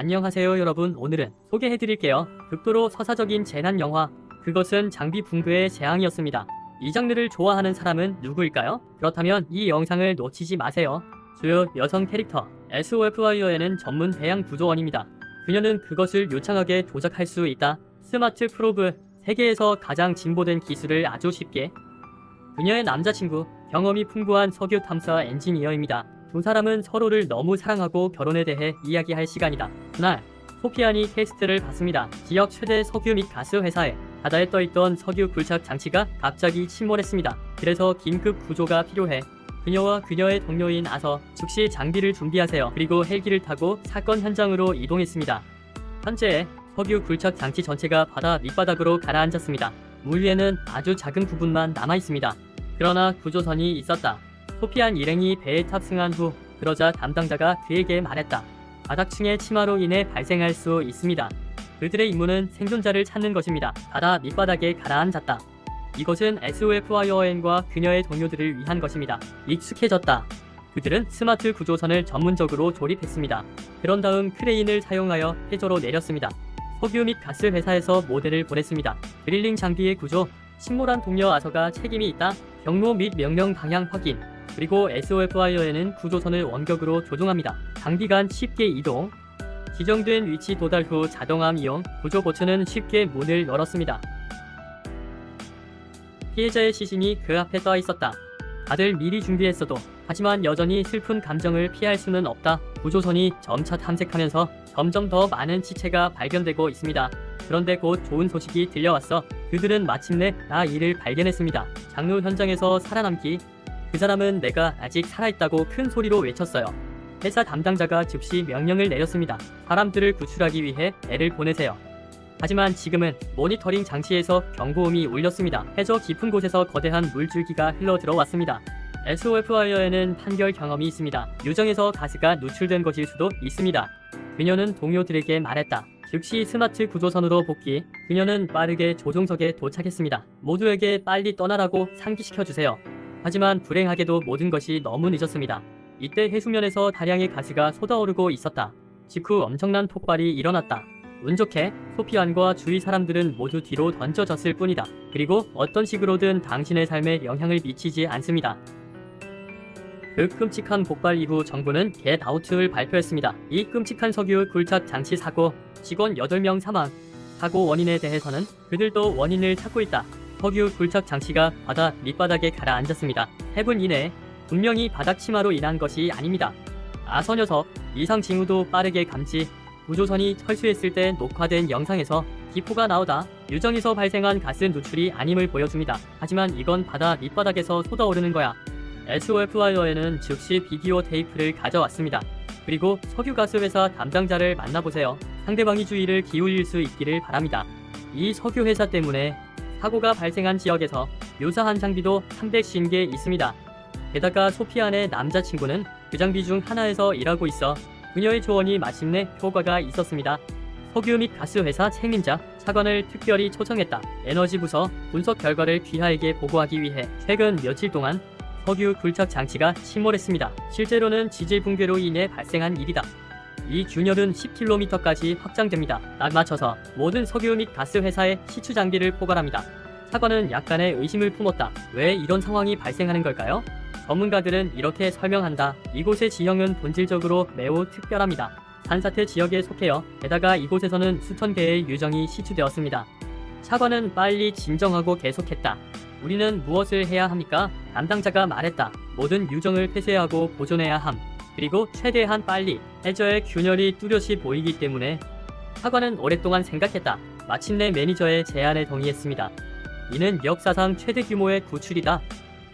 안녕하세요 여러분. 오늘은 소개해드릴게요. 극도로 서사적인 재난 영화 그것은 장비 붕괴의 재앙이었습니다. 이 장르를 좋아하는 사람은 누구일까요? 그렇다면 이 영상을 놓치지 마세요. 주요 여성 캐릭터 SOF와이어에는 전문 배양 구조원입니다. 그녀는 그것을 요창하게 조작할 수 있다. 스마트 프로브, 세계에서 가장 진보된 기술을 아주 쉽게. 그녀의 남자친구, 경험이 풍부한 석유 탐사 엔지니어입니다. 두 사람은 서로를 너무 사랑하고 결혼에 대해 이야기할 시간이다. 그날 소피안이 퀘스트를 받습니다. 지역 최대 석유 및 가스 회사에 바다에 떠있던 석유 굴착 장치가 갑자기 침몰했습니다. 그래서 긴급 구조가 필요해. 그녀와 그녀의 동료인 아서 즉시 장비를 준비하세요. 그리고 헬기를 타고 사건 현장으로 이동했습니다. 현재 석유 굴착 장치 전체가 바다 밑바닥으로 가라앉았습니다. 물 위에는 아주 작은 부분만 남아있습니다. 그러나 구조선이 있었다. 소피안 일행이 배에 탑승한 후 그러자 담당자가 그에게 말했다. 바닥층의 침하로 인해 발생할 수 있습니다. 그들의 임무는 생존자를 찾는 것입니다. 바다 밑바닥에 가라앉았다. 이것은 SOF와이어엔과 그녀의 동료들을 위한 것입니다. 익숙해졌다. 그들은 스마트 구조선을 전문적으로 조립했습니다. 그런 다음 크레인을 사용하여 해저로 내렸습니다. 석유 및 가스 회사에서 모델을 보냈습니다. 드릴링 장비의 구조, 침몰한 동료 아서가 책임이 있다. 경로 및 명령 방향 확인. 그리고 SOF와이어에는 구조선을 원격으로 조종합니다. 장비간 쉽게 이동. 지정된 위치 도달 후 자동암 이용. 구조보트는 쉽게 문을 열었습니다. 피해자의 시신이 그 앞에 떠 있었다. 다들 미리 준비했어도 하지만 여전히 슬픈 감정을 피할 수는 없다. 구조선이 점차 탐색하면서 점점 더 많은 시체가 발견되고 있습니다. 그런데 곧 좋은 소식이 들려왔어. 그들은 마침내 나이를 발견했습니다. 장로 현장에서 살아남기. 그 사람은 내가 아직 살아있다고 큰 소리로 외쳤어요. 회사 담당자가 즉시 명령을 내렸습니다. 사람들을 구출하기 위해 애를 보내세요. 하지만 지금은 모니터링 장치에서 경고음이 울렸습니다. 해저 깊은 곳에서 거대한 물줄기가 흘러 들어왔습니다. SOF와이어에는 판결 경험이 있습니다. 유정에서 가스가 누출된 것일 수도 있습니다. 그녀는 동료들에게 말했다. 즉시 스마트 구조선으로 복귀. 그녀는 빠르게 조종석에 도착했습니다. 모두에게 빨리 떠나라고 상기시켜주세요. 하지만 불행하게도 모든 것이 너무 늦었습니다. 이때 해수면에서 다량의 가스가 쏟아오르고 있었다. 직후 엄청난 폭발이 일어났다. 운 좋게 소피안과 주위 사람들은 모두 뒤로 던져졌을 뿐이다. 그리고 어떤 식으로든 당신의 삶에 영향을 미치지 않습니다. 그 끔찍한 폭발 이후 정부는 겟 아우트를 발표했습니다. 이 끔찍한 석유 굴착 장치 사고, 직원 8명 사망. 사고 원인에 대해서는 그들도 원인을 찾고 있다. 석유 굴착 장치가 바다 밑바닥에 가라앉았습니다. 해분 이내 분명히 바닥 침하로 인한 것이 아닙니다. 아서 녀석 이상 징후도 빠르게 감지. 구조선이 철수했을 때 녹화된 영상에서 기포가 나오다 유정에서 발생한 가스 누출이 아님을 보여줍니다. 하지만 이건 바다 밑바닥에서 쏟아오르는 거야. SOF와이어에는 즉시 비디오 테이프를 가져왔습니다. 그리고 석유가스 회사 담당자를 만나보세요. 상대방이 주의를 기울일 수 있기를 바랍니다. 이 석유 회사 때문에 사고가 발생한 지역에서 유사한 장비도 350개 있습니다. 게다가 소피안의 남자친구는 그 장비 중 하나에서 일하고 있어 그녀의 조언이 마침내 효과가 있었습니다. 석유 및 가스 회사 책임자 차관을 특별히 초청했다. 에너지 부서 분석 결과를 귀하에게 보고하기 위해 최근 며칠 동안 석유 굴착 장치가 침몰했습니다. 실제로는 지질 붕괴로 인해 발생한 일이다. 이 균열은 10km까지 확장됩니다. 딱 맞춰서 모든 석유 및 가스 회사에 시추 장비를 포괄합니다. 차관은 약간의 의심을 품었다. 왜 이런 상황이 발생하는 걸까요? 전문가들은 이렇게 설명한다. 이곳의 지형은 본질적으로 매우 특별합니다. 산사태 지역에 속해요. 게다가 이곳에서는 수천 개의 유정이 시추되었습니다. 차관은 빨리 진정하고 계속했다. 우리는 무엇을 해야 합니까? 담당자가 말했다. 모든 유정을 폐쇄하고 보존해야 함. 그리고 최대한 빨리. 해저의 균열이 뚜렷이 보이기 때문에. 차관은 오랫동안 생각했다. 마침내 매니저의 제안에 동의했습니다. 이는 역사상 최대 규모의 구출이다.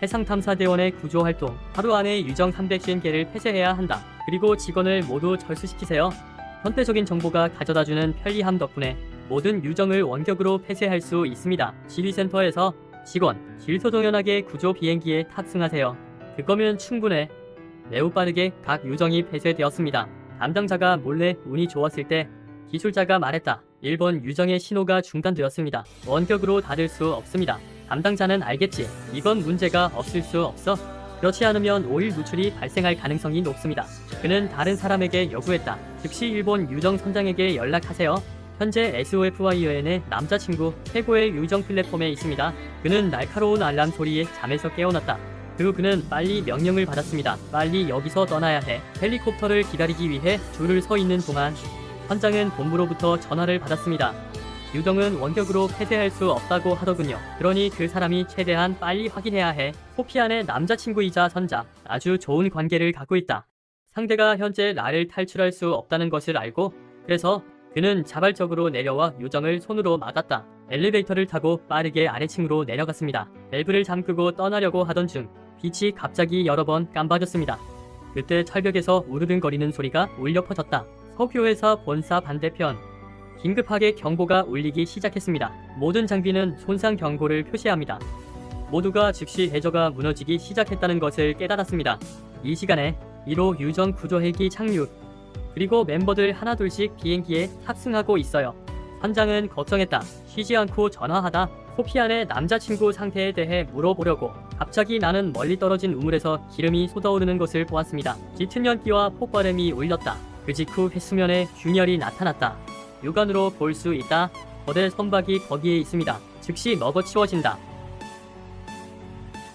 해상탐사대원의 구조활동. 하루 안에 유정 350개를 폐쇄해야 한다. 그리고 직원을 모두 철수시키세요. 현대적인 정보가 가져다주는 편리함 덕분에 모든 유정을 원격으로 폐쇄할 수 있습니다. 지휘센터에서 직원, 질서정연하게 구조 비행기에 탑승하세요. 그거면 충분해. 매우 빠르게 각 유정이 폐쇄되었습니다. 담당자가 몰래 운이 좋았을 때 기술자가 말했다. 1번 유정의 신호가 중단되었습니다. 원격으로 닫을 수 없습니다. 담당자는 알겠지. 이건 문제가 없을 수 없어. 그렇지 않으면 오일 누출이 발생할 가능성이 높습니다. 그는 다른 사람에게 요구했다. 즉시 일본 유정 선장에게 연락하세요. 현재 SOFYN의 남자친구 최고의 유정 플랫폼에 있습니다. 그는 날카로운 알람 소리에 잠에서 깨어났다. 그후 그는 빨리 명령을 받았습니다. 빨리 여기서 떠나야 해. 헬리콥터를 기다리기 위해 줄을 서 있는 동안 선장은 본부로부터 전화를 받았습니다. 유정은 원격으로 폐쇄할 수 없다고 하더군요. 그러니 그 사람이 최대한 빨리 확인해야 해. 소피안의 남자친구이자 선장, 아주 좋은 관계를 갖고 있다. 상대가 현재 나를 탈출할 수 없다는 것을 알고 그래서 그는 자발적으로 내려와 유정을 손으로 막았다. 엘리베이터를 타고 빠르게 아래층으로 내려갔습니다. 밸브를 잠그고 떠나려고 하던 중 빛이 갑자기 여러 번 깜박였습니다. 그때 철벽에서 우르릉거리는 소리가 울려 퍼졌다. 석유회사 본사 반대편. 긴급하게 경보가 울리기 시작했습니다. 모든 장비는 손상 경고를 표시합니다. 모두가 즉시 해저가 무너지기 시작했다는 것을 깨달았습니다. 이 시간에 1호 유정 구조 헬기 착륙. 그리고 멤버들 하나둘씩 비행기에 탑승하고 있어요. 선장은 걱정했다. 쉬지 않고 전화하다 소피안의 남자친구 상태에 대해 물어보려고. 갑자기 나는 멀리 떨어진 우물에서 기름이 쏟아오르는 것을 보았습니다. 짙은 연기와 폭발음이 울렸다. 그 직후 해수면에 균열이 나타났다. 육안으로 볼 수 있다. 거대 선박이 거기에 있습니다. 즉시 먹어치워진다.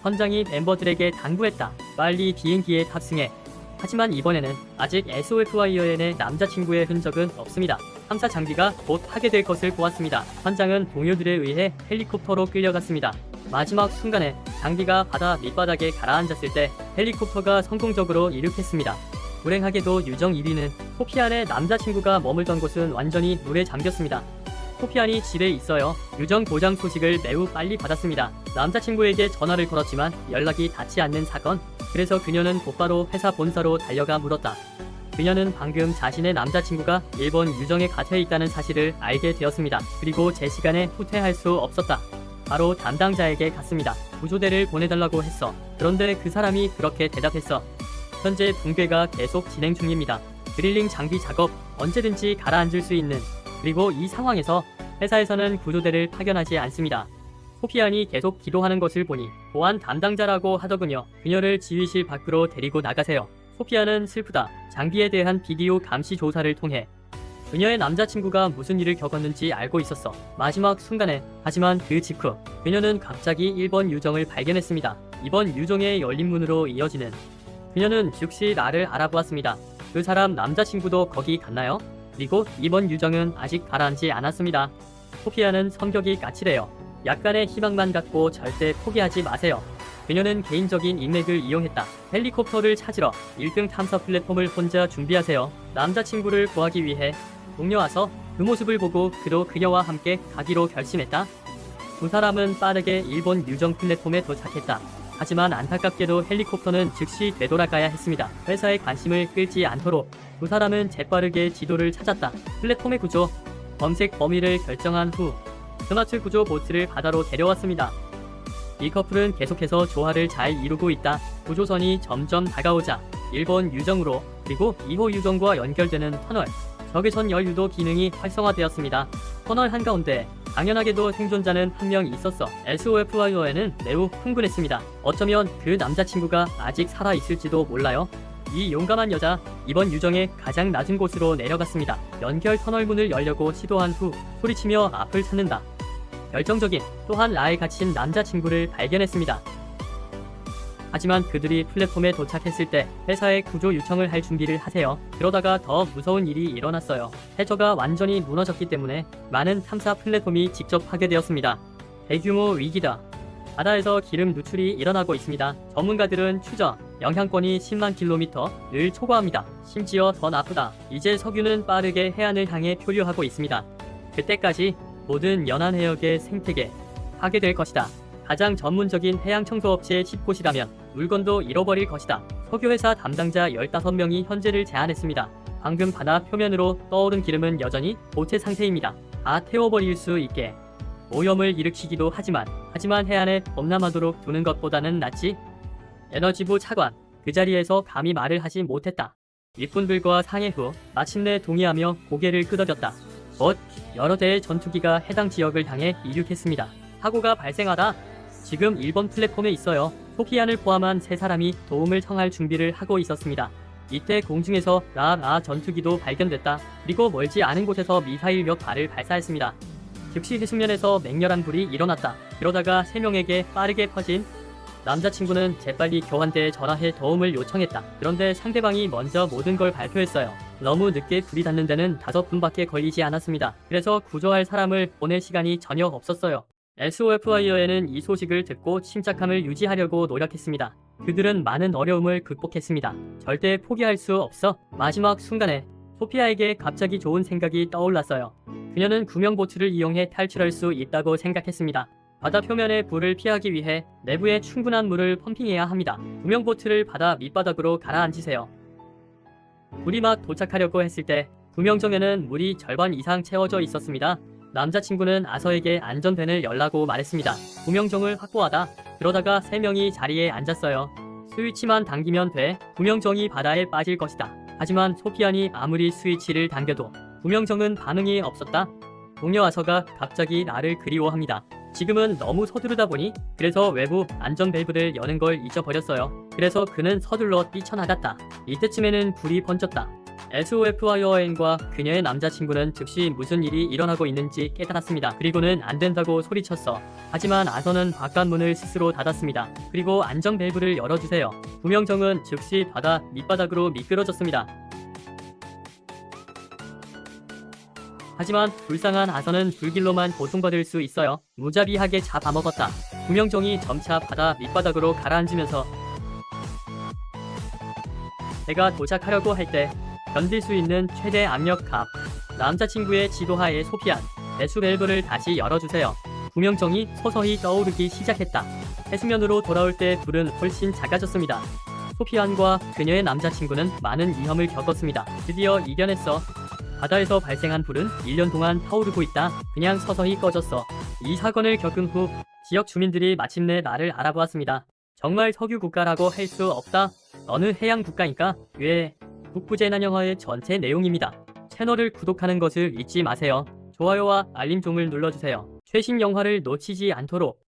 선장이 멤버들에게 당부했다. 빨리 비행기에 탑승해. 하지만 이번에는 아직 SOFYN의 남자친구의 흔적은 없습니다. 탐사 장비가 곧 파괴될 것을 보았습니다. 선장은 동료들에 의해 헬리콥터로 끌려갔습니다. 마지막 순간에 장비가 바다 밑바닥에 가라앉았을 때 헬리콥터가 성공적으로 이륙했습니다. 불행하게도 유정 1위는 소피안의 남자친구가 머물던 곳은 완전히 물에 잠겼습니다. 소피안이 집에 있어요. 유정 고장 소식을 매우 빨리 받았습니다. 남자친구에게 전화를 걸었지만 연락이 닿지 않는 사건. 그래서 그녀는 곧바로 회사 본사로 달려가 물었다. 그녀는 방금 자신의 남자친구가 일본 유정에 갇혀 있다는 사실을 알게 되었습니다. 그리고 제 시간에 후퇴할 수 없었다. 바로 담당자에게 갔습니다. 구조대를 보내달라고 했어. 그런데 그 사람이 그렇게 대답했어. 현재 붕괴가 계속 진행 중입니다. 드릴링 장비 작업 언제든지 가라앉을 수 있는. 그리고 이 상황에서 회사에서는 구조대를 파견하지 않습니다. 소피안이 계속 기도하는 것을 보니 보안 담당자라고 하더군요. 그녀를 지휘실 밖으로 데리고 나가세요. 소피안은 슬프다. 장비에 대한 비디오 감시 조사를 통해 그녀의 남자친구가 무슨 일을 겪었는지 알고 있었어. 마지막 순간에. 하지만 그 직후 그녀는 갑자기 1번 유정을 발견했습니다. 이번 유정의 열린 문으로 이어지는. 그녀는 즉시 나를 알아보았습니다. 그 사람 남자친구도 거기 갔나요? 그리고 2번 유정은 아직 가라앉지 않았습니다. 소피아는 성격이 까칠해요. 약간의 희망만 갖고 절대 포기하지 마세요. 그녀는 개인적인 인맥을 이용했다. 헬리콥터를 찾으러 1등 탐사 플랫폼을 혼자 준비하세요. 남자친구를 구하기 위해 동료 와서 그 모습을 보고 그도 그녀와 함께 가기로 결심했다. 두 사람은 빠르게 일본 유정 플랫폼에 도착했다. 하지만 안타깝게도 헬리콥터는 즉시 되돌아가야 했습니다. 회사의 관심을 끌지 않도록 두 사람은 재빠르게 지도를 찾았다. 플랫폼의 구조, 검색 범위를 결정한 후 스마트 구조 보트를 바다로 데려왔습니다. 이 커플은 계속해서 조화를 잘 이루고 있다. 구조선이 점점 다가오자 일본 유정으로 그리고 2호 유정과 연결되는 터널, 적외선 연유도 기능이 활성화되었습니다. 터널 한가운데 당연하게도 생존자는 한 명 있었어. SOFYN은 매우 흥분했습니다. 어쩌면 그 남자친구가 아직 살아있을지도 몰라요. 이 용감한 여자, 이번 유정의 가장 낮은 곳으로 내려갔습니다. 연결 터널 문을 열려고 시도한 후 소리치며 앞을 찾는다. 결정적인 또한 라에 갇힌 남자친구를 발견했습니다. 하지만 그들이 플랫폼에 도착했을 때 회사에 구조 요청을 할 준비를 하세요. 그러다가 더 무서운 일이 일어났어요. 해저가 완전히 무너졌기 때문에 많은 탐사 플랫폼이 직접 파괴되었습니다. 대규모 위기다. 바다에서 기름 누출이 일어나고 있습니다. 전문가들은 추정 영향권이 10만 킬로미터를 초과합니다. 심지어 더 나쁘다. 이제 석유는 빠르게 해안을 향해 표류하고 있습니다. 그때까지 모든 연안 해역의 생태계 파괴될 것이다. 가장 전문적인 해양 청소업체 10곳이라면 물건도 잃어버릴 것이다. 석유회사 담당자 15명이 현재를 제안했습니다. 방금 바다 표면으로 떠오른 기름은 여전히 고체 상태입니다. 다 태워버릴 수 있게 오염을 일으키기도 하지만 해안에 범람하도록 두는 것보다는 낫지. 에너지부 차관 그 자리에서 감히 말을 하지 못했다. 일꾼들과 상의 후 마침내 동의하며 고개를 끄덕였다. 곧 여러 대의 전투기가 해당 지역을 향해 이륙했습니다. 사고가 발생하다 지금 1번 플랫폼에 있어요. 소피안을 포함한 3사람이 도움을 청할 준비를 하고 있었습니다. 이때 공중에서 라아 전투기도 발견됐다. 그리고 멀지 않은 곳에서 미사일 몇 발을 발사했습니다. 즉시 해수면에서 맹렬한 불이 일어났다. 그러다가 3명에게 빠르게 퍼진 남자친구는 재빨리 교환대에 전화해 도움을 요청했다. 그런데 상대방이 먼저 모든 걸 발표했어요. 너무 늦게 불이 닿는 데는 5분밖에 걸리지 않았습니다. 그래서 구조할 사람을 보낼 시간이 전혀 없었어요. SOF와이어에는 이 소식을 듣고 침착함을 유지하려고 노력했습니다. 그들은 많은 어려움을 극복했습니다. 절대 포기할 수 없어. 마지막 순간에 소피아에게 갑자기 좋은 생각이 떠올랐어요. 그녀는 구명보트를 이용해 탈출할 수 있다고 생각했습니다. 바다 표면의 불을 피하기 위해 내부에 충분한 물을 펌핑해야 합니다. 구명보트를 바다 밑바닥으로 가라앉히세요. 불이 막 도착하려고 했을 때 구명정에는 물이 절반 이상 채워져 있었습니다. 남자친구는 아서에게 안전벨을 열라고 말했습니다. 구명정을 확보하다. 그러다가 3명이 자리에 앉았어요. 스위치만 당기면 돼. 구명정이 바다에 빠질 것이다. 하지만 소피안이 아무리 스위치를 당겨도 구명정은 반응이 없었다. 동료 아서가 갑자기 나를 그리워합니다. 지금은 너무 서두르다 보니 그래서 외부 안전 밸브를 여는 걸 잊어버렸어요. 그래서 그는 서둘러 뛰쳐나갔다. 이때쯤에는 불이 번졌다. SOF와이어엔과 그녀의 남자친구는 즉시 무슨 일이 일어나고 있는지 깨달았습니다. 그리고는 안 된다고 소리쳤어. 하지만 아서는 바깥 문을 스스로 닫았습니다. 그리고 안전 밸브를 열어주세요. 구명정은 즉시 바다 밑바닥으로 미끄러졌습니다. 하지만 불쌍한 아서는 불길로만 고통받을 수 있어요. 무자비하게 잡아먹었다. 구명정이 점차 바다 밑바닥으로 가라앉으면서 배가 도착하려고 할 때 견딜 수 있는 최대 압력 값. 남자친구의 지도하에 소피안, 배수 밸브를 다시 열어주세요. 구명정이 서서히 떠오르기 시작했다. 해수면으로 돌아올 때 불은 훨씬 작아졌습니다. 소피안과 그녀의 남자친구는 많은 위험을 겪었습니다. 드디어 이겨냈어. 바다에서 발생한 불은 1년 동안 타오르고 있다. 그냥 서서히 꺼졌어. 이 사건을 겪은 후 지역 주민들이 마침내 나를 알아보았습니다. 정말 석유 국가라고 할 수 없다. 어느 해양 국가니까. 왜? 북부재난 영화의 전체 내용입니다. 채널을 구독하는 것을 잊지 마세요. 좋아요와 알림종을 눌러주세요. 최신 영화를 놓치지 않도록.